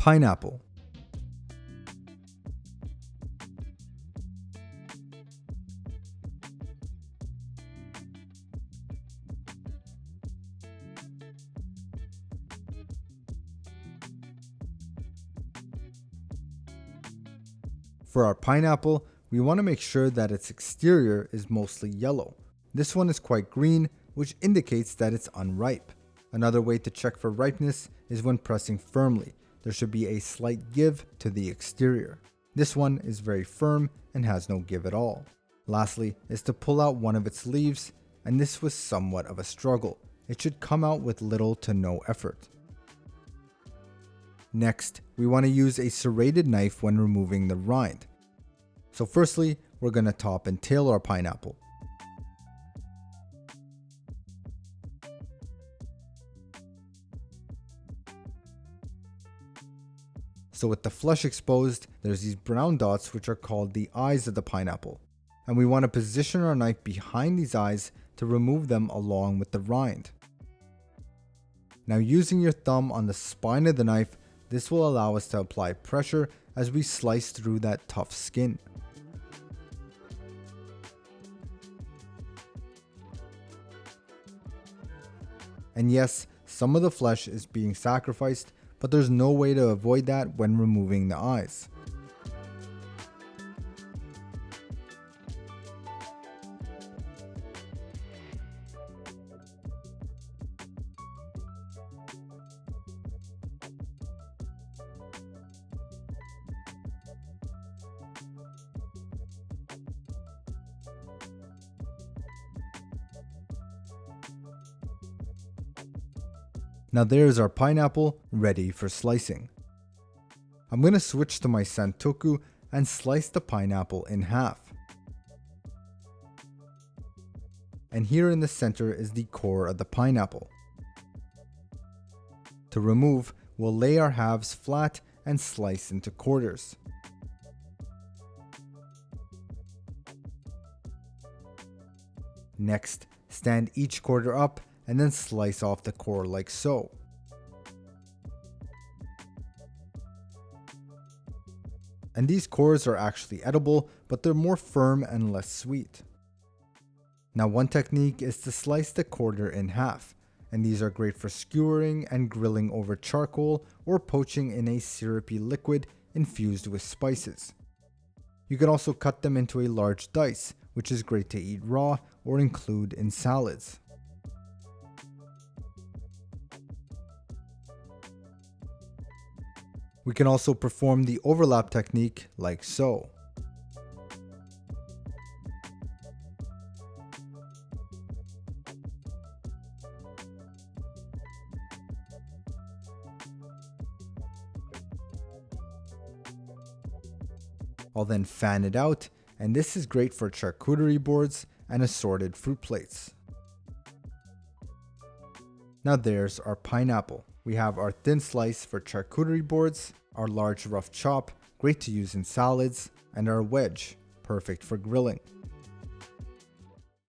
Pineapple. For our pineapple, we want to make sure that its exterior is mostly yellow. This one is quite green, which indicates that it's unripe. Another way to check for ripeness is when pressing firmly. There should be a slight give to the exterior. This one is very firm and has no give at all. Lastly is to pull out one of its leaves, and this was somewhat of a struggle. It should come out with little to no effort. Next, we want to use a serrated knife when removing the rind. So firstly, we're going to top and tail our pineapple. So with the flesh exposed, there's these brown dots which are called the eyes of the pineapple. And we want to position our knife behind these eyes to remove them along with the rind. Now using your thumb on the spine of the knife, this will allow us to apply pressure as we slice through that tough skin. And yes, some of the flesh is being sacrificed, but there's no way to avoid that when removing the eyes. Now there's our pineapple ready for slicing. I'm going to switch to my santoku and slice the pineapple in half. And here in the center is the core of the pineapple. To remove, we'll lay our halves flat and slice into quarters. Next, stand each quarter up and then slice off the core like so. And these cores are actually edible, but they're more firm and less sweet. Now one technique is to slice the quarter in half, and these are great for skewering and grilling over charcoal or poaching in a syrupy liquid infused with spices. You can also cut them into a large dice, which is great to eat raw or include in salads. We can also perform the overlap technique like so. I'll then fan it out, and this is great for charcuterie boards and assorted fruit plates. Now there's our pineapple. We have our thin slice for charcuterie boards, our large rough chop, great to use in salads, and our wedge, perfect for grilling.